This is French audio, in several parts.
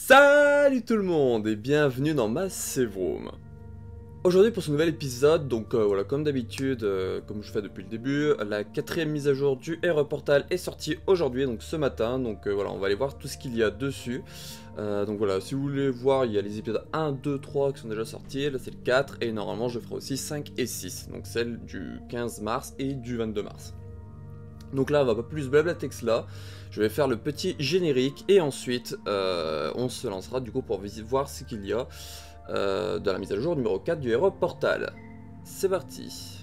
Salut tout le monde et bienvenue dans ma save room. Aujourd'hui pour ce nouvel épisode, donc voilà, comme d'habitude, comme je fais depuis le début, la 4ème mise à jour du Aéroportal est sortie aujourd'hui, donc ce matin, donc voilà, on va aller voir tout ce qu'il y a dessus. Donc voilà, si vous voulez voir, il y a les épisodes 1, 2, 3 qui sont déjà sortis, là c'est le 4, et normalement je ferai aussi 5 et 6, donc celle du 15 mars et du 22 mars. Donc là on va pas plus blablater que cela, je vais faire le petit générique et ensuite on se lancera du coup pour voir ce qu'il y a dans la mise à jour numéro 4 du Aéroportal. C'est parti.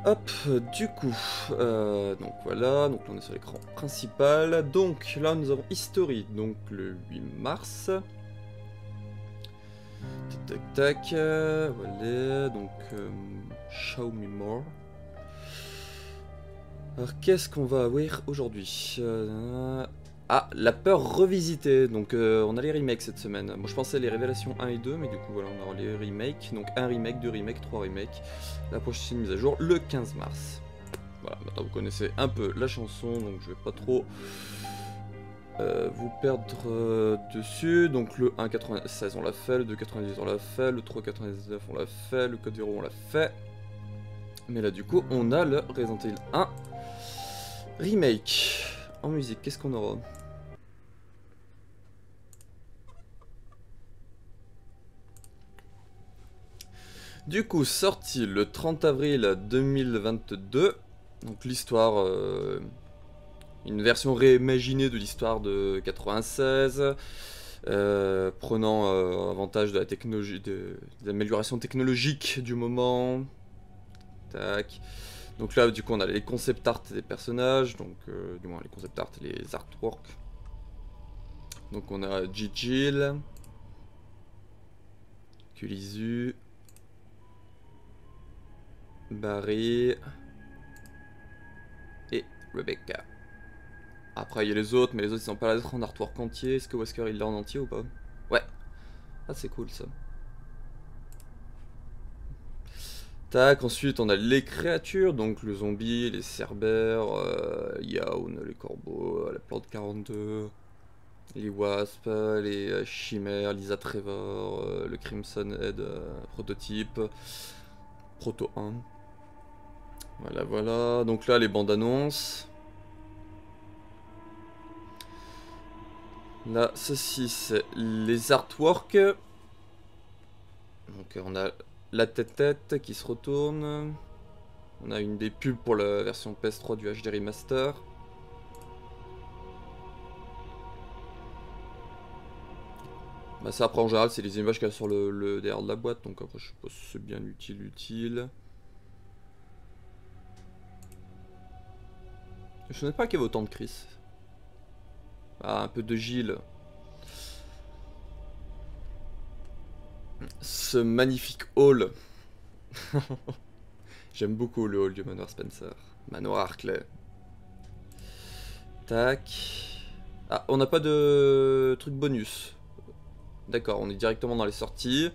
Hop, du coup, donc voilà, donc là on est sur l'écran principal, donc là nous avons History, donc le 8 mars, tac tac tac, voilà, donc Show Me More. Alors qu'est-ce qu'on va avoir aujourd'hui Ah, la peur revisitée, donc on a les remakes cette semaine. Moi je pensais les révélations 1 et 2, mais du coup voilà, on aura les remakes, donc 1 remake, 2 remakes, 3 remakes. La prochaine mise à jour, le 15 mars. Voilà, maintenant vous connaissez un peu la chanson, donc je vais pas trop vous perdre dessus. Donc le 1.96 on l'a fait, le 2.98 on l'a fait, le 3.99 on l'a fait, le code 0 on l'a fait. Mais là du coup on a le Resident Evil 1 remake. En musique, qu'est-ce qu'on aura? Du coup, sorti le 30 avril 2022, donc l'histoire, une version réimaginée de l'histoire de 96, prenant avantage de la technologie, de l'amélioration technologique du moment. Tac. Donc là, du coup, on a les concept art des personnages, donc du moins les concept art et les artworks. Donc on a Jill, Kulizu, Barry et Rebecca. Après il y a les autres, mais les autres ils sont pas là en artwork entier. Est-ce que Wesker il l'a en entier ou pas? Ouais. Ah c'est cool ça. Tac, ensuite on a les créatures, donc le zombie, les cerbères, Yawn, les corbeaux, la plante 42, les wasps, les chimères, Lisa Trevor, le Crimson Head prototype, Proto 1. Voilà, voilà. Donc là, les bandes annonces. Là, ceci, c'est les artworks. Donc on a la tête-tête qui se retourne. On a une des pubs pour la version PS3 du HD Remaster. Bah ça après en général c'est les images qu'il y a sur le derrière de la boîte, donc après je sais pas si c'est bien utile. Je ne sais pas qu'il y avait autant de Chris. Ah, un peu de Gilles. Ce magnifique hall. J'aime beaucoup le hall du Manoir Spencer. Manoir Harkley. Tac. Ah, on n'a pas de truc bonus. D'accord, on est directement dans les sorties.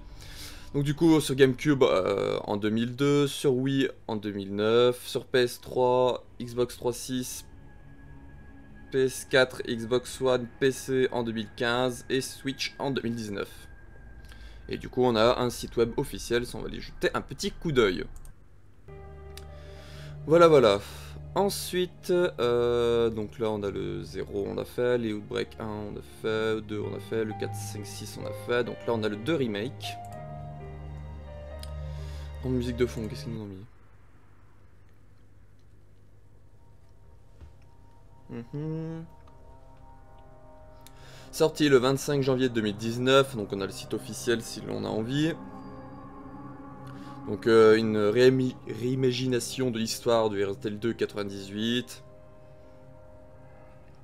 Donc du coup, sur GameCube en 2002, sur Wii en 2009, sur PS3, Xbox 360, PS4, Xbox One, PC en 2015 et Switch en 2019. Et du coup, on a un site web officiel, ça on va aller jeter un petit coup d'œil. Voilà, voilà. Ensuite, donc là on a le 0, on a fait, les Outbreak 1 on a fait, 2 on a fait, le 4, 5, 6 on a fait, donc là on a le 2 remake. En musique de fond, qu'est-ce qu'ils nous ont mis? Sorti le 25 janvier 2019, donc on a le site officiel si l'on a envie. Donc une réimagination de l'histoire du Resident Evil 2 98.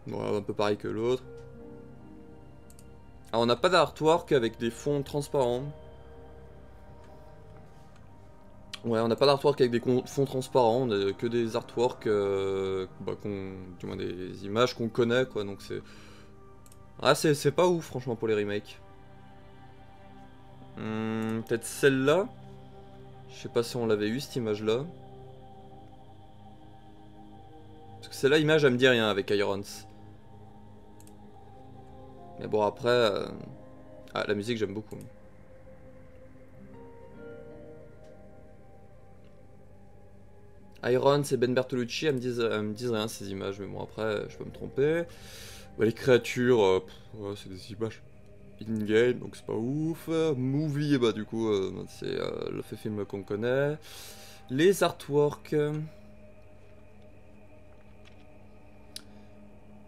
Bon, un peu pareil que l'autre. Alors on n'a pas d'artwork avec des fonds transparents. Ouais, on n'a pas d'artwork avec des fonds transparents, on a que des artworks, bah, du moins des images qu'on connaît, quoi, donc c'est... Ah, c'est pas ouf, franchement, pour les remakes. Peut-être celle-là. Je sais pas si on l'avait eu, cette image-là. Parce que celle-là, image, elle me dit rien avec Irons. Mais bon, après... Ah, la musique, j'aime beaucoup. Irons et Ben Bertolucci, elles me disent rien, ces images, mais bon, après, je peux me tromper. Bah, les créatures, ouais, c'est des images in-game, donc c'est pas ouf. Movie, bah du coup, c'est le fait film qu'on connaît. Les artworks...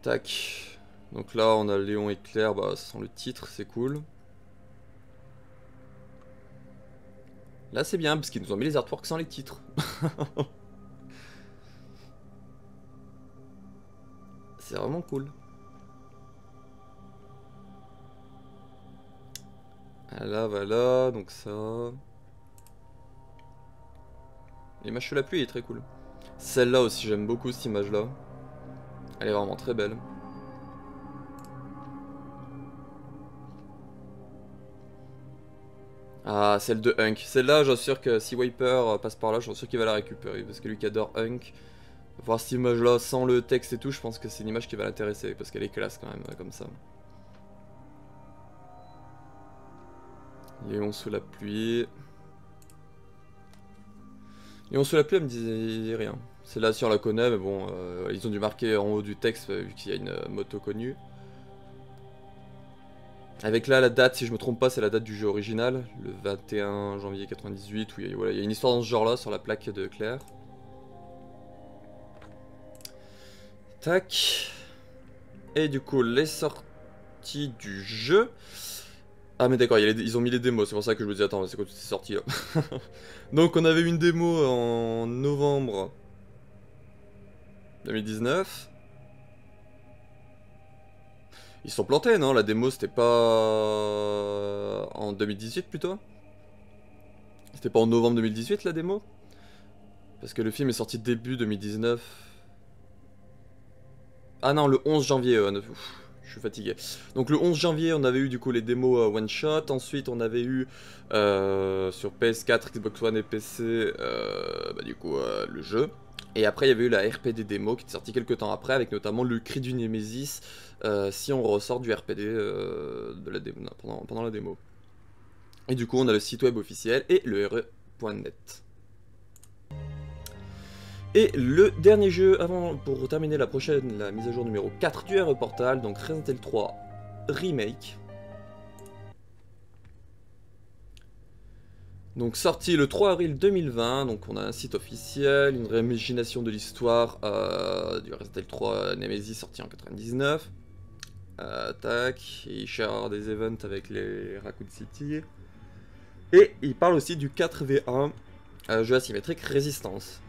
Tac. Donc là, on a Léon et Claire, bah ça sent le titre, c'est cool. Là, c'est bien, parce qu'ils nous ont mis les artworks sans les titres. C'est vraiment cool. Là, voilà, donc ça... L'image sous la pluie est très cool. Celle-là aussi, j'aime beaucoup cette image-là. Elle est vraiment très belle. Ah, celle de Hunk. Celle-là, j'en suis sûr que si Wiper passe par là, j'en suis sûr qu'il va la récupérer. Parce que lui qui adore Hunk, voir cette image-là sans le texte et tout, je pense que c'est une image qui va l'intéresser. Parce qu'elle est classe quand même, comme ça. Léon sous la pluie. Léon sous la pluie, elle me disait rien. Celle-là, si on la connaît, mais bon, ils ont dû marquer en haut du texte, vu qu'il y a une moto connue. Avec là la date, si je me trompe pas, c'est la date du jeu original, le 21 janvier 98, où voilà, il y a une histoire dans ce genre là sur la plaque de Claire. Tac. Et du coup, les sorties du jeu. Ah mais d'accord, ils ont mis les démos, c'est pour ça que je me dis attends, c'est quoi toutes ces sorties là. Donc on avait une démo en novembre 2019. Ils se sont plantés, non? La démo, c'était pas... en 2018, plutôt? C'était pas en novembre 2018, la démo? Parce que le film est sorti début 2019. Ah non, le 11 janvier, je suis fatigué. Donc le 11 janvier, on avait eu du coup les démos one shot. Ensuite, on avait eu sur PS4, Xbox One et PC, bah, du coup, le jeu. Et après, il y avait eu la RPD démo qui est sortie quelques temps après, avec notamment le cri du Nemesis, si on ressort du RPD de la démo, pendant la démo. Et du coup, on a le site web officiel et le re.net. Et le dernier jeu, pour terminer la mise à jour numéro 4 du RE Portal, donc Resident Evil 3 Remake. Donc sorti le 3 avril 2020, donc on a un site officiel, une réimagination de l'histoire du Resident Evil 3 Nemesis sorti en 99. Tac, il share des events avec les Raccoon City. Et il parle aussi du 4v1, jeu asymétrique Résistance.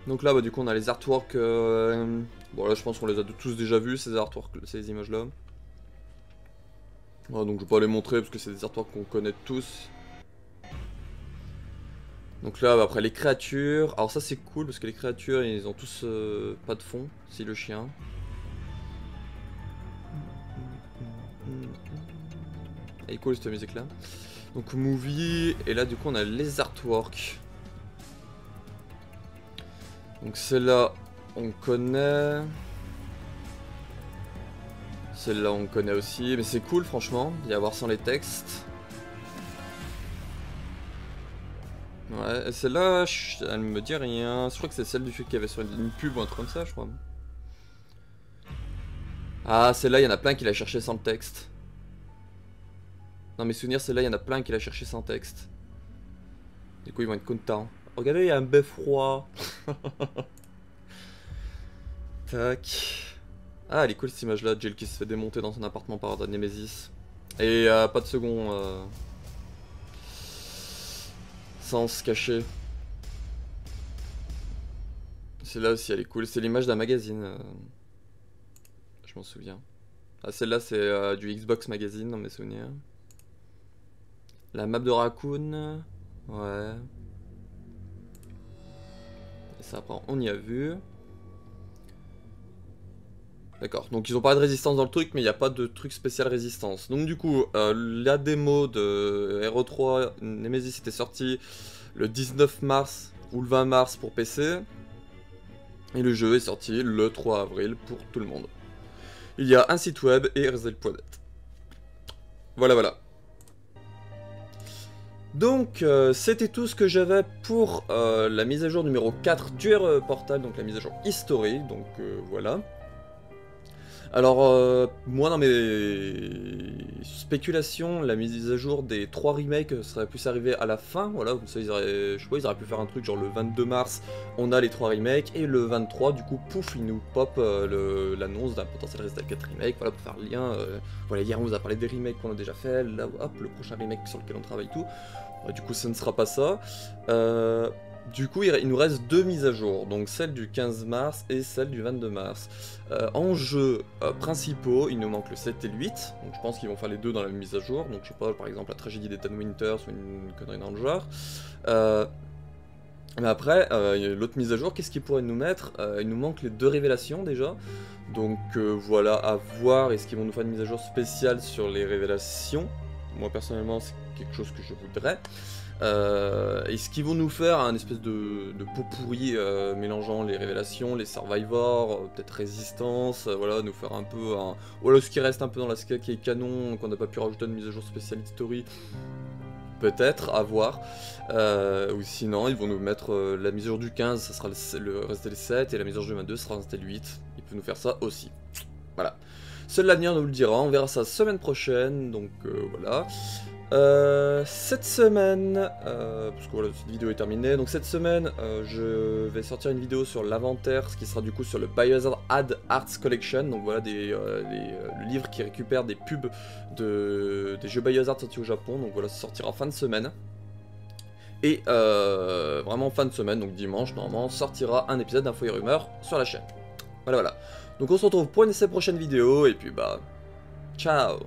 Donc là, bah, du coup, on a les artworks. Bon, là, je pense qu'on les a tous déjà vus, ces artworks, ces images-là. Voilà, donc je vais pas les montrer parce que c'est des artworks qu'on connaît tous. Donc là, bah, après les créatures. Alors ça, c'est cool parce que les créatures, ils ont tous pas de fond, si le chien. Elle est cool cette musique-là. Donc movie, et là, du coup, on a les artworks. Donc celle-là, on connaît. Celle-là, on connaît aussi. Mais c'est cool, franchement, d'y avoir sans les textes. Ouais, celle-là, elle me dit rien. Je crois que c'est celle du fait qu'il y avait sur une pub ou un truc comme ça, je crois. Ah, celle-là, il y en a plein qui l'a cherché sans le texte. Dans mes souvenirs, celle-là, il y en a plein qui l'a cherché sans texte. Du coup, ils vont être contents. Regardez, il y a un beffroi. Tac. Ah, elle est cool cette image-là, Jill qui se fait démonter dans son appartement par Nemesis. Et pas de second sens caché. Celle-là aussi, elle est cool. C'est l'image d'un magazine. Je m'en souviens. Ah, celle-là, c'est du Xbox Magazine, dans mes souvenirs. La map de Raccoon. Ouais. Et ça, après, on y a vu. D'accord, donc ils ont parlé de résistance dans le truc, mais il n'y a pas de truc spécial résistance. Donc du coup, la démo de RE3 Nemesis était sortie le 19 mars ou le 20 mars pour PC. Et le jeu est sorti le 3 avril pour tout le monde. Il y a un site web et Rezel.net. Voilà, voilà. Donc, c'était tout ce que j'avais pour la mise à jour numéro 4 du RE Portal, donc la mise à jour historique, donc voilà. Alors, moi dans mes spéculations, la mise à jour des 3 remakes serait plus arrivée à la fin, voilà, comme ça ils auraient, je sais pas, ils auraient pu faire un truc genre le 22 mars, on a les 3 remakes, et le 23, du coup, pouf, ils nous pop l'annonce d'un potentiel Resident 4 remake, voilà, pour faire le lien, voilà, hier on vous a parlé des remakes qu'on a déjà fait, là, hop, le prochain remake sur lequel on travaille tout, du coup, ce ne sera pas ça. Du coup, il nous reste 2 mises à jour, donc celle du 15 mars et celle du 22 mars. En jeux principaux, il nous manque le 7 et le 8, donc je pense qu'ils vont faire les deux dans la même mise à jour, donc je sais pas, par exemple la tragédie d'Ethan Winters ou une connerie dans le genre. Mais après, l'autre mise à jour, qu'est-ce qu'ils pourraient nous mettre? Il nous manque les 2 révélations déjà, donc voilà, à voir, est-ce qu'ils vont nous faire une mise à jour spéciale sur les révélations? Moi personnellement, c'est quelque chose que je voudrais. Est-ce qu'ils vont nous faire un espèce de pot pourri mélangeant les révélations, les survivors, peut-être résistance, voilà, nous faire un peu un... Voilà, ce qui reste un peu dans la SK qui est canon, qu'on n'a pas pu rajouter une mise à jour spéciale history, peut-être, à voir. Ou sinon, ils vont nous mettre la mise à jour du 15, ça sera le Resident Evil 7, et la mise à jour du 22 sera Resident Evil 8. Ils peuvent nous faire ça aussi. Voilà. Seul l'avenir nous le dira, on verra ça semaine prochaine, donc voilà. Cette semaine, parce que voilà, cette vidéo est terminée, donc cette semaine, je vais sortir une vidéo sur l'inventaire, ce qui sera du coup sur le Biohazard Ad Arts Collection, donc voilà, le livre qui récupère des pubs des jeux Biohazard sortis au Japon, donc voilà, ça sortira en fin de semaine. Et vraiment fin de semaine, donc dimanche, normalement, sortira un épisode d'Info et Rumeurs sur la chaîne. Voilà, voilà. Donc on se retrouve pour une de ces prochaines vidéos, et puis bah, ciao!